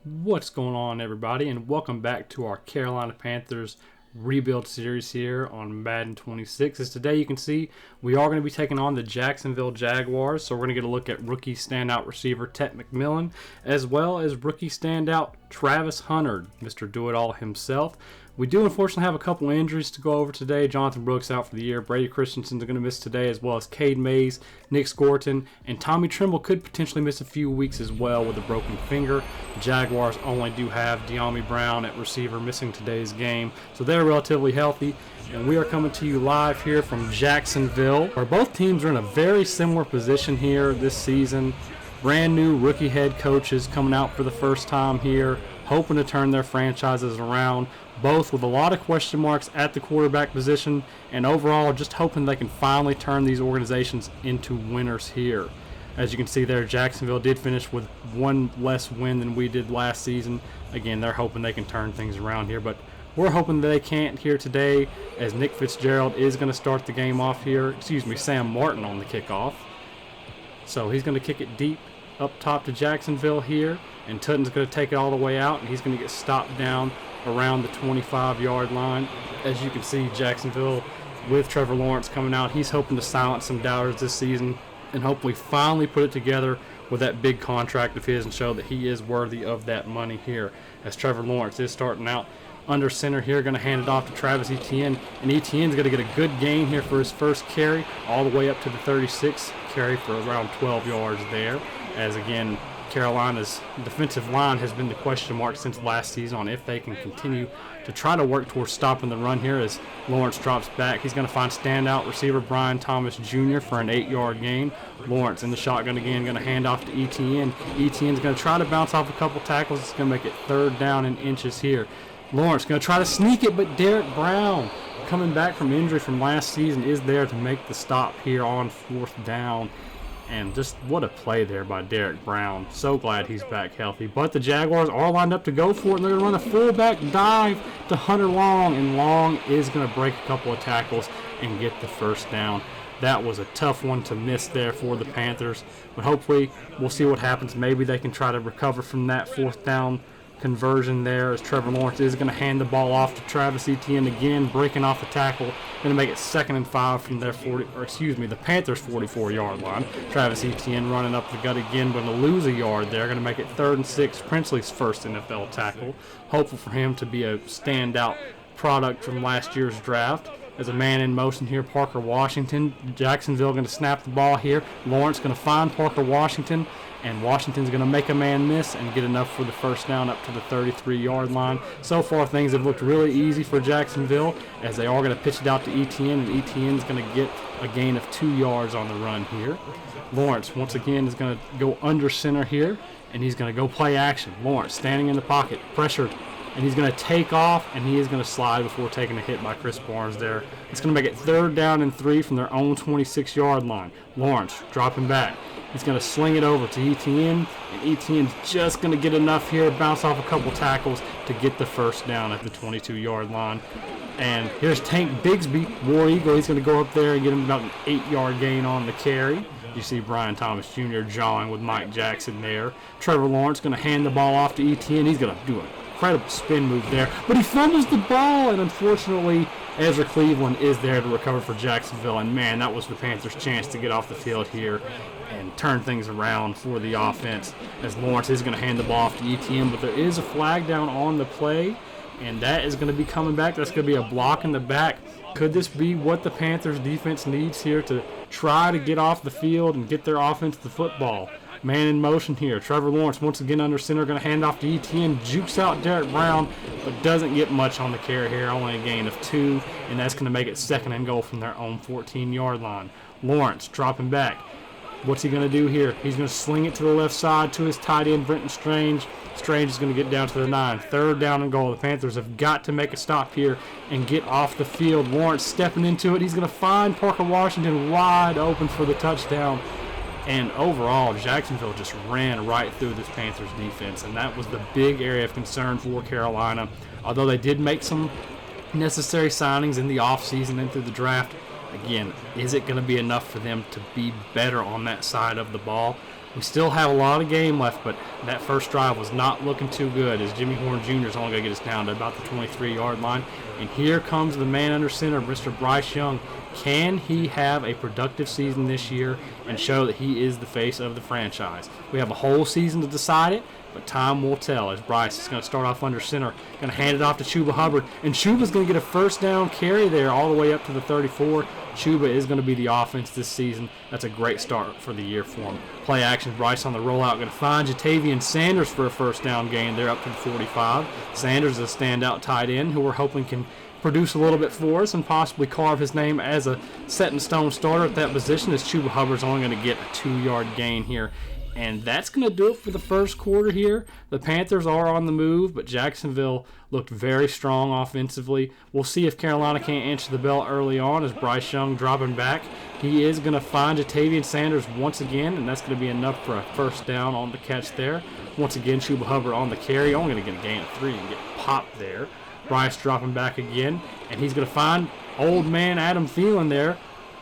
What's going on, everybody, and welcome back to our Carolina Panthers rebuild series here on Madden 26. As today you can see, we are going to be taking on the Jacksonville Jaguars, so we're going to get a look at rookie standout receiver Tet McMillan, as well as rookie standout Travis Hunter, Mr. Do-It-All himself. We do unfortunately have a couple injuries to go over today. Jonathan Brooks out for the year. Brady Christensen's going to miss today, as well as Cade Mays, Nick Scorton, and Tommy Tremble could potentially miss a few weeks as well with a broken finger. The Jaguars only do have De'Ami Brown at receiver missing today's game, so they're relatively healthy. And we are coming to you live here from Jacksonville, where both teams are in a very similar position here this season. Brand new rookie head coaches coming out for the first time here, hoping to turn their franchises around, both with a lot of question marks at the quarterback position, and overall just hoping they can finally turn these organizations into winners here. As you can see there, Jacksonville did finish with one less win than we did last season. Again, they're hoping they can turn things around here, but we're hoping they can't here today, as Nick Fitzgerald is going to start the game off here. Sam Martin on the kickoff. So he's going to kick it deep up top to Jacksonville here, and Tutton's going to take it all the way out, and he's going to get stopped down around the 25-yard line. As you can see, Jacksonville with Trevor Lawrence coming out, he's hoping to silence some doubters this season and hopefully finally put it together with that big contract of his and show that he is worthy of that money here, as Trevor Lawrence is starting out under center here, going to hand it off to Travis Etienne, and Etienne's going to get a good gain here for his first carry, all the way up to the 36, carry for around 12 yards there, as again, Carolina's defensive line has been the question mark since last season on if they can continue to try to work towards stopping the run here. As Lawrence drops back, he's going to find standout receiver Brian Thomas Jr. for an 8-yard gain. Lawrence in the shotgun again, going to hand off to Etienne. Etienne's going to try to bounce off a couple tackles. It's going to make it 3rd down and inches here. Lawrence going to try to sneak it, but Derek Brown, coming back from injury from last season, is there to make the stop here on 4th down. And just what a play there by Derek Brown. So glad he's back healthy. But the Jaguars are lined up to go for it, and they're going to run a fullback dive to Hunter Long, and Long is going to break a couple of tackles and get the 1st down. That was a tough one to miss there for the Panthers, but hopefully we'll see what happens. Maybe they can try to recover from that 4th down conversion there, as Trevor Lawrence is going to hand the ball off to Travis Etienne again, breaking off the tackle. Going to make it 2nd and 5 from their the Panthers' 44-yard line. Travis Etienne running up the gut again, going to lose a yard there. Going to make it 3rd and 6, Princely's first NFL tackle. Hopeful for him to be a standout product from last year's draft. As a man in motion here, Parker Washington. Jacksonville going to snap the ball here. Lawrence going to find Parker Washington, and Washington's going to make a man miss and get enough for the 1st down up to the 33-yard line. So far, things have looked really easy for Jacksonville, as they are going to pitch it out to Etienne, and Etienne's going to get a gain of 2 yards on the run here. Lawrence, once again, is going to go under center here, and he's going to go play action. Lawrence standing in the pocket, pressured, and he's going to take off, and he is going to slide before taking a hit by Chris Barnes there. It's going to make it 3rd down and 3 from their own 26-yard line. Lawrence dropping back. He's going to sling it over to Etienne, and Etienne's just going to get enough here, bounce off a couple tackles to get the 1st down at the 22-yard line. And here's Tank Bigsby, War Eagle. He's going to go up there and get him about an 8-yard gain on the carry. You see Brian Thomas Jr. jawing with Mike Jackson there. Trevor Lawrence going to hand the ball off to Etienne. He's going to do an incredible spin move there, but he fumbles the ball, and unfortunately Ezra Cleveland is there to recover for Jacksonville. And man, that was the Panthers' chance to get off the field here and turn things around for the offense, as Lawrence is going to hand the ball off to Etienne, but there is a flag down on the play, and that is going to be coming back. That's going to be a block in the back. Could this be what the Panthers defense needs here to try to get off the field and get their offense the football? Man in motion here. Trevor Lawrence once again under center, going to hand off to Etienne, jukes out Derek Brown, but doesn't get much on the carry here, only a gain of 2, and that's going to make it 2nd and goal from their own 14-yard line. Lawrence dropping back. What's he going to do here? He's going to sling it to the left side to his tight end, Brenton Strange. Strange is going to get down to the 9. 3rd down and goal. The Panthers have got to make a stop here and get off the field. Lawrence stepping into it. He's going to find Parker Washington wide open for the touchdown. And overall, Jacksonville just ran right through this Panthers defense, and that was the big area of concern for Carolina. Although they did make some necessary signings in the offseason and through the draft, again, is it going to be enough for them to be better on that side of the ball? We still have a lot of game left, but that first drive was not looking too good as Jimmy Horn Jr. is only going to get us down to about the 23-yard line. And here comes the man under center, Mr. Bryce Young. Can he have a productive season this year and show that he is the face of the franchise? We have a whole season to decide it, but time will tell as Bryce is going to start off under center, going to hand it off to Chuba Hubbard, and Chuba's going to get a first down carry there all the way up to the 34. Chuba is going to be the offense this season. That's a great start for the year for him. Play action, Bryce on the rollout, going to find Jatavian Sanders for a first down gain there up to the 45. Sanders is a standout tight end who we're hoping can produce a little bit for us and possibly carve his name as a set-in-stone starter at that position, as Chuba Hubbard's only going to get a 2-yard gain here. And that's going to do it for the first quarter here. The Panthers are on the move, but Jacksonville looked very strong offensively. We'll see if Carolina can't answer the bell early on as Bryce Young dropping back. He is going to find Jatavian Sanders once again, and that's going to be enough for a first down on the catch there. Once again, Chuba Hubbard on the carry, only going to get a gain of 3 and get popped there. Bryce dropping back again, and he's going to find old man Adam Thielen there.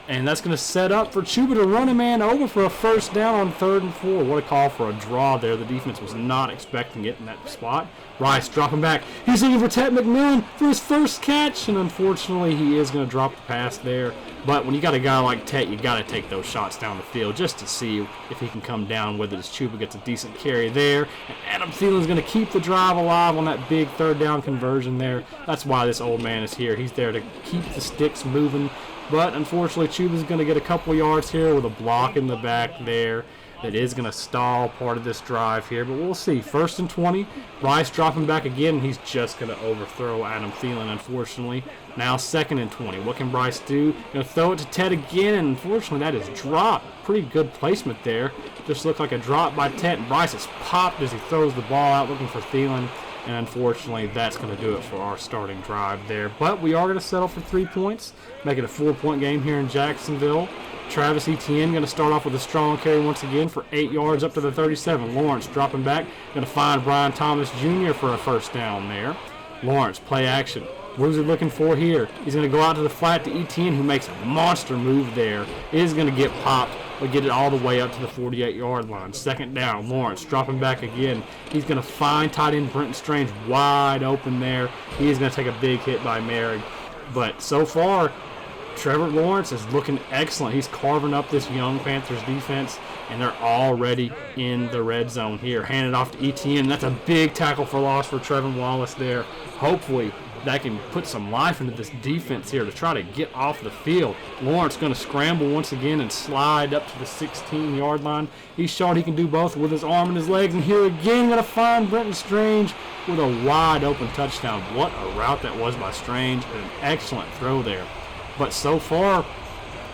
And that's going to set up for Chuba to run a man over for a first down on 3rd and 4. What a call for a draw there. The defense was not expecting it in that spot. Bryce dropping back. He's looking for Ted McMillan for his first catch. And unfortunately, he is going to drop the pass there. But when you got a guy like Ted, you got to take those shots down the field just to see if he can come down with it as Chuba gets a decent carry there. And Adam Thielen's going to keep the drive alive on that big 3rd down conversion there. That's why this old man is here. He's there to keep the sticks moving. But unfortunately, Chuba's going to get a couple yards here with a block in the back there that is going to stall part of this drive here. But we'll see. 1st and 20. Bryce dropping back again. He's just going to overthrow Adam Thielen, unfortunately. Now 2nd and 20. What can Bryce do? Going to throw it to Ted again, and unfortunately that is dropped. Pretty good placement there. Just looked like a drop by Ted, and Bryce is popped as he throws the ball out looking for Thielen. And unfortunately, that's going to do it for our starting drive there. But we are going to settle for 3 points, make it a 4-point game here in Jacksonville. Travis Etienne going to start off with a strong carry once again for 8 yards up to the 37. Lawrence dropping back, going to find Brian Thomas Jr. for a first down there. Lawrence, play action. What is he looking for here? He's going to go out to the flat to Etienne, who makes a monster move there. Is going to get popped, but get it all the way up to the 48-yard line. 2nd down, Lawrence dropping back again. He's going to find tight end Brenton Strange wide open there. He is going to take a big hit by Merrick. But so far, Trevor Lawrence is looking excellent. He's carving up this young Panthers defense, and they're already in the red zone here. Hand it off to Etienne. That's a big tackle for loss for Trevor Wallace there. Hopefully, that can put some life into this defense here to try to get off the field. Lawrence going to scramble once again and slide up to the 16-yard line. He's shown he can do both with his arm and his legs. And here again, going to find Brenton Strange with a wide open touchdown. What a route that was by Strange. An excellent throw there. But so far,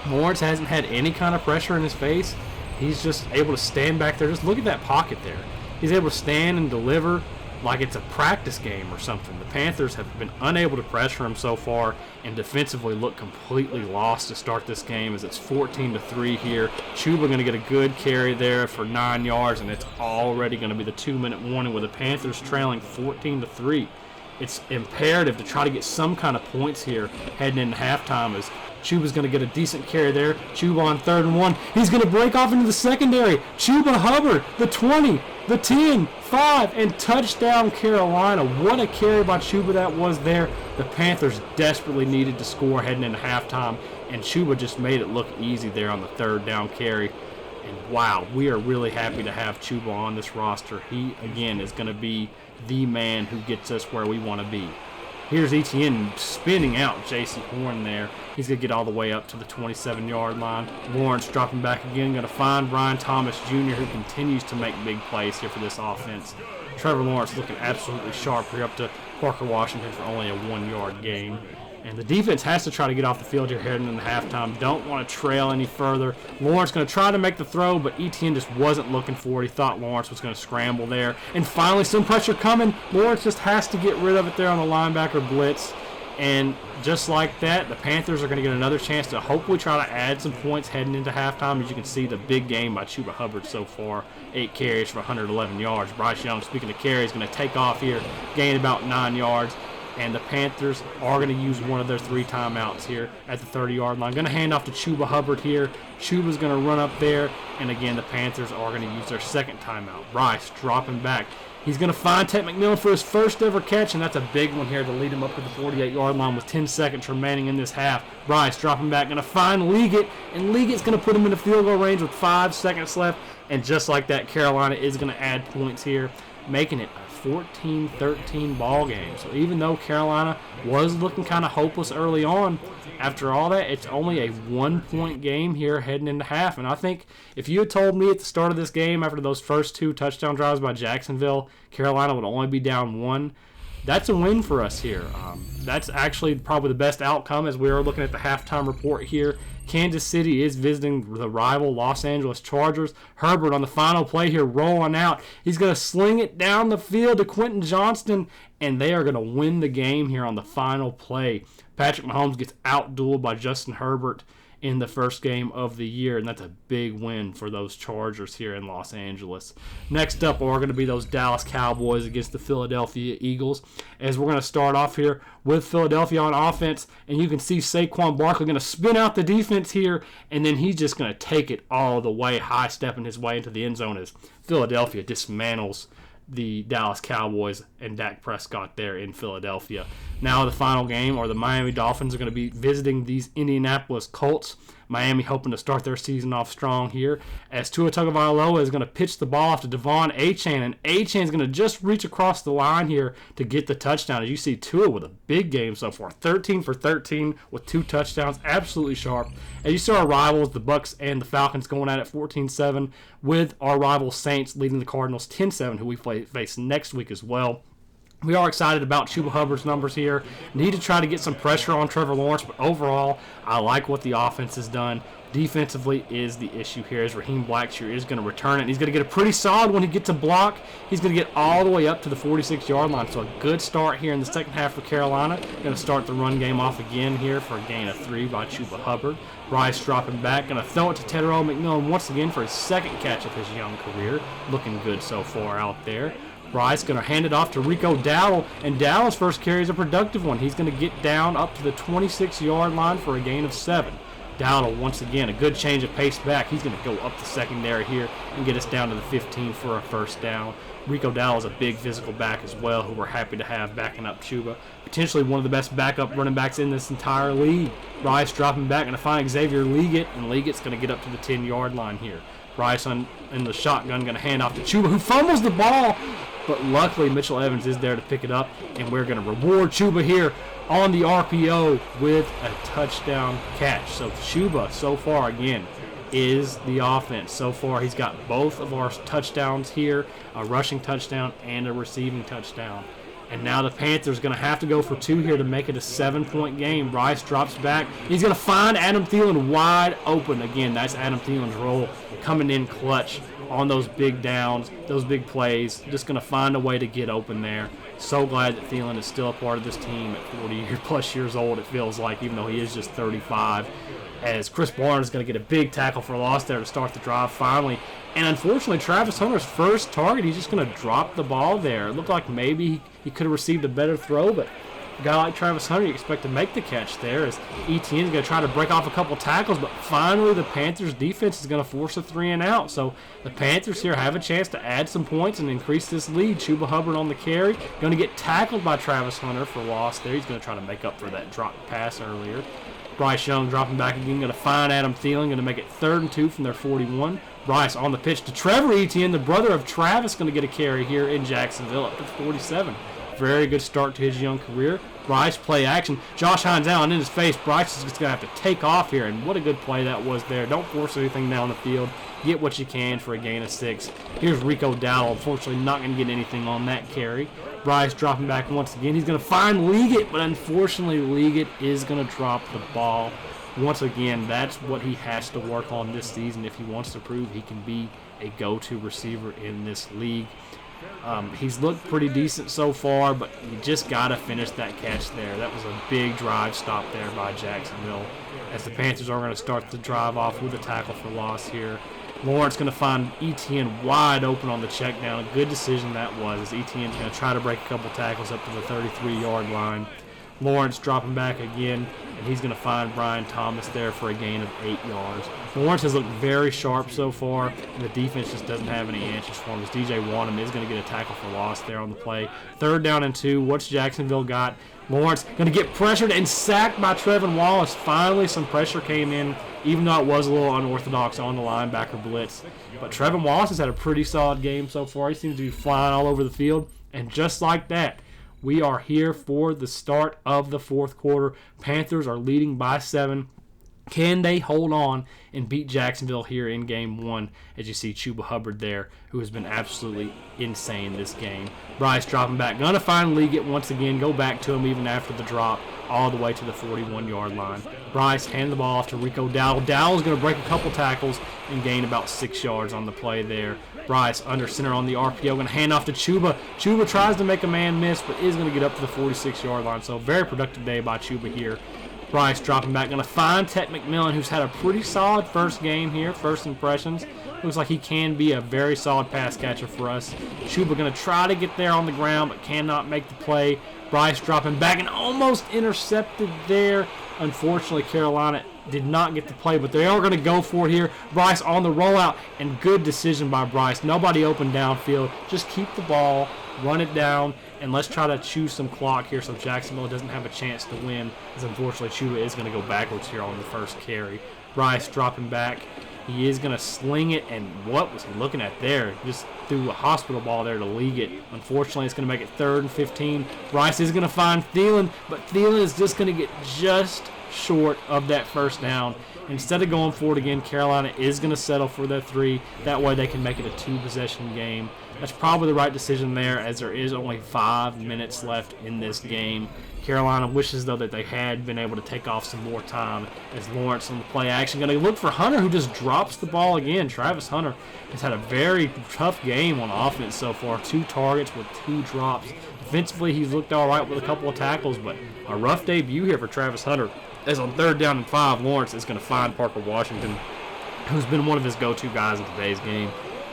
Lawrence hasn't had any kind of pressure in his face. He's just able to stand back there. Just look at that pocket there. He's able to stand and deliver like it's a practice game or something. The Panthers have been unable to pressure him so far and defensively look completely lost to start this game as it's 14-3 here. Chuba going to get a good carry there for 9 yards, and it's already going to be the 2-minute warning with the Panthers trailing 14-3. It's imperative to try to get some kind of points here heading into halftime as Chuba's going to get a decent carry there. Chuba on 3rd and 1. He's going to break off into the secondary. Chuba Hubbard, the 20, the 10, 5, and touchdown Carolina. What a carry by Chuba that was there. The Panthers desperately needed to score heading into halftime, and Chuba just made it look easy there on the 3rd down carry. And wow, we are really happy to have Chuba on this roster. He, again, is going to be the man who gets us where we want to be. Here's Etienne spinning out J.C. Horn there. He's going to get all the way up to the 27-yard line. Lawrence dropping back again. Going to find Brian Thomas Jr., who continues to make big plays here for this offense. Trevor Lawrence looking absolutely sharp here up to Parker Washington for only a 1-yard gain. And the defense has to try to get off the field here heading into halftime. Don't want to trail any further. Lawrence going to try to make the throw, but Etienne just wasn't looking for it. He thought Lawrence was going to scramble there. And finally, some pressure coming. Lawrence just has to get rid of it there on the linebacker blitz. And just like that, the Panthers are going to get another chance to hopefully try to add some points heading into halftime. As you can see, the big game by Chuba Hubbard so far. 8 carries for 111 yards. Bryce Young, speaking of carries, going to take off here, gain about 9 yards. And the Panthers are going to use one of their 3 timeouts here at the 30-yard line. Going to hand off to Chuba Hubbard here. Chuba's going to run up there. And again, the Panthers are going to use their 2nd timeout. Bryce dropping back. He's going to find Ted McMillan for his first ever catch, and that's a big one here to lead him up to the 48-yard line with 10 seconds remaining in this half. Bryce dropping back, going to find Liggett, and Liggett's going to put him in the field goal range with 5 seconds left. And just like that, Carolina is going to add points here, making it a 14-13 ball game. So even though Carolina was looking kind of hopeless early on, after all that, it's only a 1-point game here heading into half. And I think if you had told me at the start of this game, after those first 2 touchdown drives by Jacksonville, Carolina would only be down 1, that's a win for us here. That's actually probably the best outcome as we are looking at the halftime report here. Kansas City is visiting the rival Los Angeles Chargers. Herbert on the final play here rolling out. He's going to sling it down the field to Quentin Johnston, and they are going to win the game here on the final play. Patrick Mahomes gets outdueled by Justin Herbert in the first game of the year, and that's a big win for those Chargers here in Los Angeles. Next up are going to be those Dallas Cowboys against the Philadelphia Eagles, as we're going to start off here with Philadelphia on offense, and you can see Saquon Barkley going to spin out the defense here, and then he's just going to take it all the way, high-stepping his way into the end zone as Philadelphia dismantles the Dallas Cowboys and Dak Prescott there in Philadelphia. Now the final game, or the Miami Dolphins are going to be visiting these Indianapolis Colts. Miami hoping to start their season off strong here, as Tua Tagovailoa is going to pitch the ball off to Devon Achane, and Achane is going to just reach across the line here to get the touchdown. As you see, Tua with a big game so far, 13 for 13 with 2 touchdowns, absolutely sharp. As you saw our rivals, the Bucks and the Falcons, going at it 14-7, with our rival Saints leading the Cardinals 10-7, who we face next week as well. We are excited about Chuba Hubbard's numbers here. Need to try to get some pressure on Trevor Lawrence, but overall, I like what the offense has done. Defensively is the issue here, as Raheem Blackshear is going to return it. And he's going to get a pretty solid when he gets a block. He's going to get all the way up to the 46-yard line. So a good start here in the second half for Carolina. Going to start the run game off again here for a gain of 3 by Chuba Hubbard. Bryce dropping back. Going to throw it to Tedero McMillan once again for his 2nd catch of his young career. Looking good so far out there. Bryce going to hand it off to Rico Dowdle, and Dowdle's first carry is a productive one. He's going to get down up to the 26-yard line for a gain of 7. Dowdle, once again, a good change of pace back. He's going to go up the secondary here and get us down to the 15 for a first down. Rico Dowdle is a big physical back as well, who we're happy to have backing up Chuba. Potentially one of the best backup running backs in this entire league. Bryce dropping back, going to find Xavier Liggett, and Liggett's going to get up to the 10-yard line here. Bryce in the shotgun, going to hand off to Chuba, who fumbles the ball, but luckily Mitchell Evans is there to pick it up, and we're going to reward Chuba here on the RPO with a touchdown catch. So Chuba, so far, again, is the offense. So far, he's got both of our touchdowns here, a rushing touchdown and a receiving touchdown. And now the Panthers going to have to go for 2 here to make it a 7-point game. Bryce drops back. He's going to find Adam Thielen wide open. Again, that's Adam Thielen's role, coming in clutch on those big downs, those big plays. Just going to find a way to get open there. So glad that Thielen is still a part of this team at 40+ years old, it feels like, even though he is just 35. As Chris Barnes is going to get a big tackle for a loss there to start the drive finally. And unfortunately, Travis Hunter's first target, he's just going to drop the ball there. It looked like maybe he could have received a better throw, but a guy like Travis Hunter, you expect to make the catch there, as Etienne is going to try to break off a couple tackles, but finally the Panthers defense is going to force a 3-and-out. So the Panthers here have a chance to add some points and increase this lead. Chuba Hubbard on the carry, going to get tackled by Travis Hunter for loss there. He's going to try to make up for that dropped pass earlier. Bryce Young dropping back again, going to find Adam Thielen, going to make it 3rd and 2 from their 41. Bryce on the pitch to Trevor Etienne, the brother of Travis, going to get a carry here in Jacksonville up to 47. Very good start to his young career. Bryce, play action. Josh Hines Allen in his face. Bryce is just going to have to take off here, and what a good play that was there. Don't force anything down the field. Get what you can for a gain of 6. Here's Rico Dowdle, unfortunately not going to get anything on that carry. Bryce dropping back once again. He's going to find Liggett, but unfortunately Liggett is going to drop the ball. Once again, that's what he has to work on this season if he wants to prove he can be a go-to receiver in this league. He's looked pretty decent so far, but you just got to finish that catch there. That was a big drive stop there by Jacksonville, as the Panthers are going to start the drive off with a tackle for loss here. Lawrence going to find Etienne wide open on the check down. A good decision that was, as Etienne's going to try to break a couple tackles up to the 33-yard line. Lawrence dropping back again, and he's going to find Brian Thomas there for a gain of 8 yards. Lawrence has looked very sharp so far, and the defense just doesn't have any answers for him, as DJ Wanham is going to get a tackle for loss there on the play. 3rd down and 2. What's Jacksonville got? Lawrence going to get pressured and sacked by Trevin Wallace. Finally, some pressure came in, even though it was a little unorthodox on the linebacker blitz. But Trevin Wallace has had a pretty solid game so far. He seems to be flying all over the field. And just like that, we are here for the start of the 4th quarter. Panthers are leading by 7. Can they hold on and beat Jacksonville here in game 1? As you see Chuba Hubbard there, who has been absolutely insane this game. Bryce dropping back. Going to find Liggett once again. Go back to him even after the drop, all the way to the 41-yard line. Bryce hand the ball off to Rico Dowdle. Dowdle's going to break a couple tackles and gain about 6 yards on the play there. Bryce under center on the RPO. Going to hand off to Chuba. Chuba tries to make a man miss, but is going to get up to the 46-yard line. So very productive day by Chuba here. Bryce dropping back, going to find Ted McMillan, who's had a pretty solid first game here, first impressions. Looks like he can be a very solid pass catcher for us. Chuba going to try to get there on the ground, but cannot make the play. Bryce dropping back and almost intercepted there. Unfortunately, Carolina did not get the play, but they are going to go for it here. Bryce on the rollout, and good decision by Bryce. Nobody open downfield. Just keep the ball, run it down, and let's try to chew some clock here so Jacksonville doesn't have a chance to win, as unfortunately Chuba is going to go backwards here on the first carry. Bryce dropping back. He is going to sling it, and what was he looking at there? Just threw a hospital ball there to Liggett. Unfortunately, it's going to make it 3rd and 15. Bryce is going to find Thielen, but Thielen is just going to get just short of that first down. Instead of going for it again, Carolina is going to settle for their 3. That way they can make it a 2-possession game. That's probably the right decision there, as there is only 5 minutes left in this game. Carolina wishes, though, that they had been able to take off some more time, as Lawrence on the play action. Going to look for Hunter, who just drops the ball again. Travis Hunter has had a very tough game on offense so far. 2 targets with 2 drops. Defensively, he's looked all right with a couple of tackles, but a rough debut here for Travis Hunter. As on 3rd down and 5, Lawrence is going to find Parker Washington, who's been one of his go-to guys in today's game,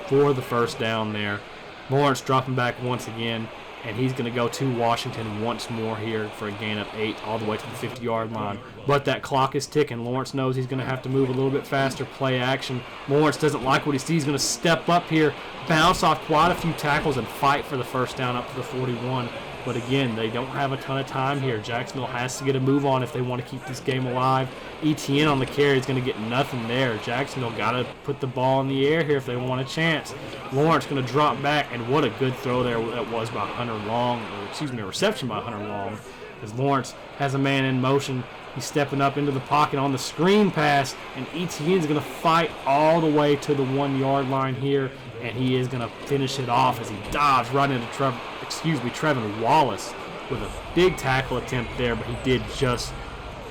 for the first down there. Lawrence dropping back once again, and he's going to go to Washington once more here for a gain of 8 all the way to the 50-yard line. But that clock is ticking. Lawrence knows he's going to have to move a little bit faster, play action. Lawrence doesn't like what he sees. He's going to step up here, bounce off quite a few tackles, and fight for the first down up to the 41. But again, they don't have a ton of time here. Jacksonville has to get a move on if they want to keep this game alive. Etienne on the carry is going to get nothing there. Jacksonville got to put the ball in the air here if they want a chance. Lawrence going to drop back, and what a good throw there that was by Hunter Long, a reception by Hunter Long, as Lawrence has a man in motion. He's stepping up into the pocket on the screen pass, and Etienne's going to fight all the way to the 1-yard line here, and he is going to finish it off as he dives right into Trevin Wallace with a big tackle attempt there, but he did just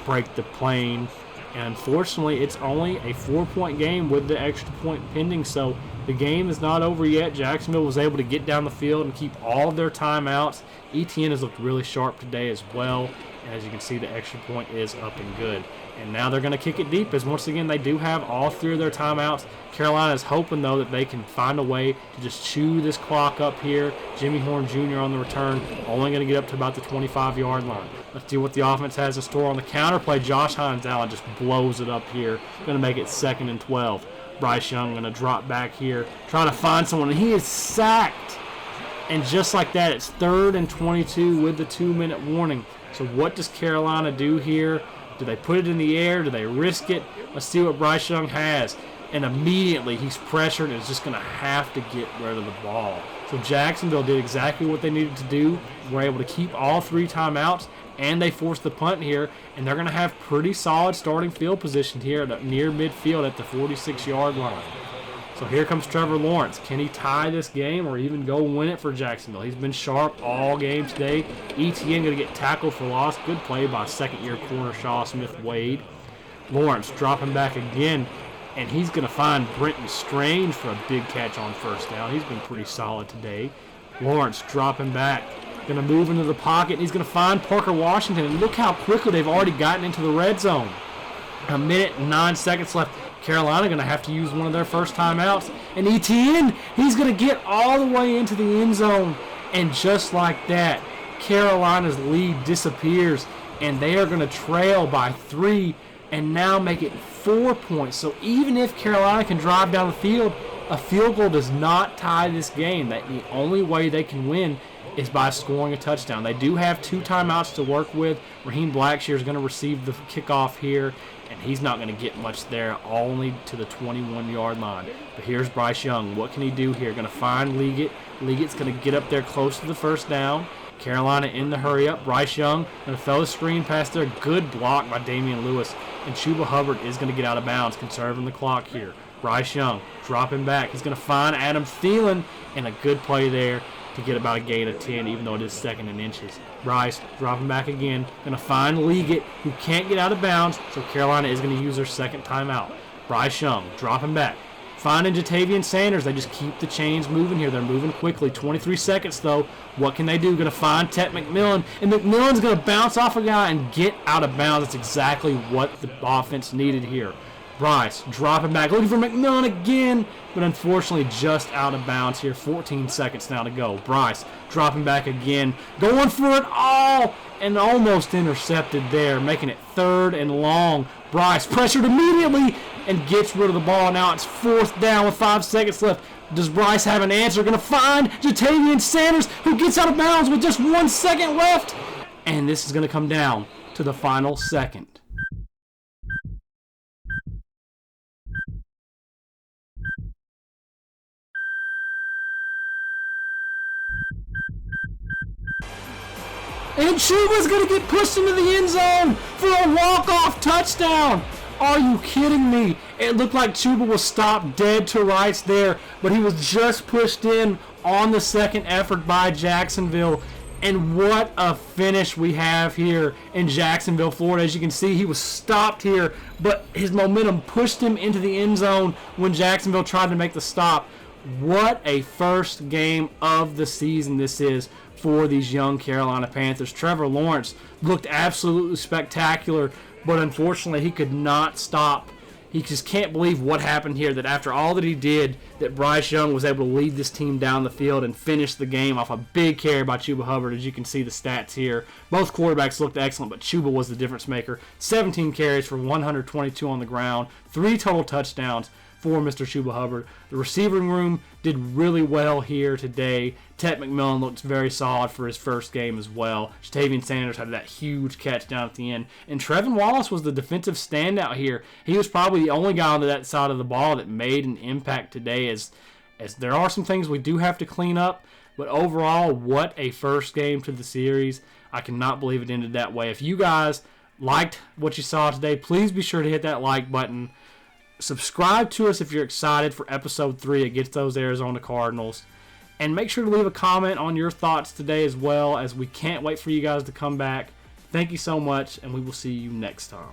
break the plane. And unfortunately, it's only a 4-point game with the extra point pending, so the game is not over yet. Jacksonville was able to get down the field and keep all of their timeouts. Etienne has looked really sharp today as well. And as you can see, the extra point is up and good. And now they're going to kick it deep, as once again they do have all 3 of their timeouts. Carolina is hoping, though, that they can find a way to just chew this clock up here. Jimmy Horn Jr. on the return, only going to get up to about the 25-yard line. Let's see what the offense has in store on the counter play. Josh Hines-Allen just blows it up here. Going to make it 2nd and 12. Bryce Young going to drop back here, trying to find someone, and he is sacked. And just like that, it's 3rd and 22 with the 2-minute warning. So what does Carolina do here? Do they put it in the air? Do they risk it? Let's see what Bryce Young has. And immediately he's pressured and is just going to have to get rid of the ball. So Jacksonville did exactly what they needed to do. Were able to keep all 3 timeouts, and they forced the punt here. And they're going to have pretty solid starting field position here near midfield at the 46-yard line. So here comes Trevor Lawrence. Can he tie this game or even go win it for Jacksonville? He's been sharp all game today. Etienne going to get tackled for loss. Good play by second-year corner Shaw Smith-Wade. Lawrence dropping back again, and he's going to find Brenton Strange for a big catch on first down. He's been pretty solid today. Lawrence dropping back. Going to move into the pocket, and he's going to find Parker Washington. And look how quickly they've already gotten into the red zone. 1 minute and 9 seconds left. Carolina going to have to use one of their first timeouts. And ETN, he's going to get all the way into the end zone. And just like that, Carolina's lead disappears. And they are going to trail by 3 and now make it 4 points. So even if Carolina can drive down the field, a field goal does not tie this game. That the only way they can win is by scoring a touchdown. They do have 2 timeouts to work with. Raheem Blackshear is going to receive the kickoff here, and he's not going to get much there, only to the 21-yard line. But here's Bryce Young. What can he do here? Going to find Leggett. Leggett's going to get up there close to the first down. Carolina in the hurry up. Bryce Young going to throw the screen pass there. Good block by Damian Lewis. And Chuba Hubbard is going to get out of bounds, conserving the clock here. Bryce Young dropping back. He's going to find Adam Thielen, and a good play there to get about a gain of 10, even though it is second in inches. Bryce dropping back again. Going to find Leggett, who can't get out of bounds, so Carolina is going to use their second timeout. Bryce Young dropping back. Finding Jatavian Sanders. They just keep the chains moving here. They're moving quickly. 23 seconds, though. What can they do? Going to find Tet McMillan. And McMillan's going to bounce off a guy and get out of bounds. That's exactly what the offense needed here. Bryce dropping back, looking for McMillan again, but unfortunately just out of bounds here. 14 seconds now to go. Bryce dropping back again, going for it all, and almost intercepted there, making it 3rd and long. Bryce pressured immediately and gets rid of the ball. Now it's 4th down with 5 seconds left. Does Bryce have an answer? Going to find Jatavian Sanders, who gets out of bounds with just 1 second left. And this is going to come down to the final second. And Chuba's going to get pushed into the end zone for a walk-off touchdown. Are you kidding me? It looked like Chuba was stopped dead to rights there, but he was just pushed in on the second effort by Jacksonville. And what a finish we have here in Jacksonville, Florida. As you can see, he was stopped here, but his momentum pushed him into the end zone when Jacksonville tried to make the stop. What a first game of the season this is for these young Carolina Panthers. Trevor Lawrence looked absolutely spectacular, but unfortunately he could not stop. He just can't believe what happened here, that after all that he did, that Bryce Young was able to lead this team down the field and finish the game off a big carry by Chuba Hubbard. As you can see the stats here, both quarterbacks looked excellent, but Chuba was the difference maker. 17 carries for 122 on the ground, 3 total touchdowns for Mr. Chuba Hubbard. The receiving room did really well here today. Tet McMillan looks very solid for his first game as well. Jatavian Sanders had that huge catch down at the end. And Trevin Wallace was the defensive standout here. He was probably the only guy on that side of the ball that made an impact today, as there are some things we do have to clean up. But overall, what a first game to the series. I cannot believe it ended that way. If you guys liked what you saw today, please be sure to hit that like button. Subscribe to us if you're excited for episode 3 against those Arizona Cardinals. And make sure to leave a comment on your thoughts today as well, as we can't wait for you guys to come back. Thank you so much, and we will see you next time.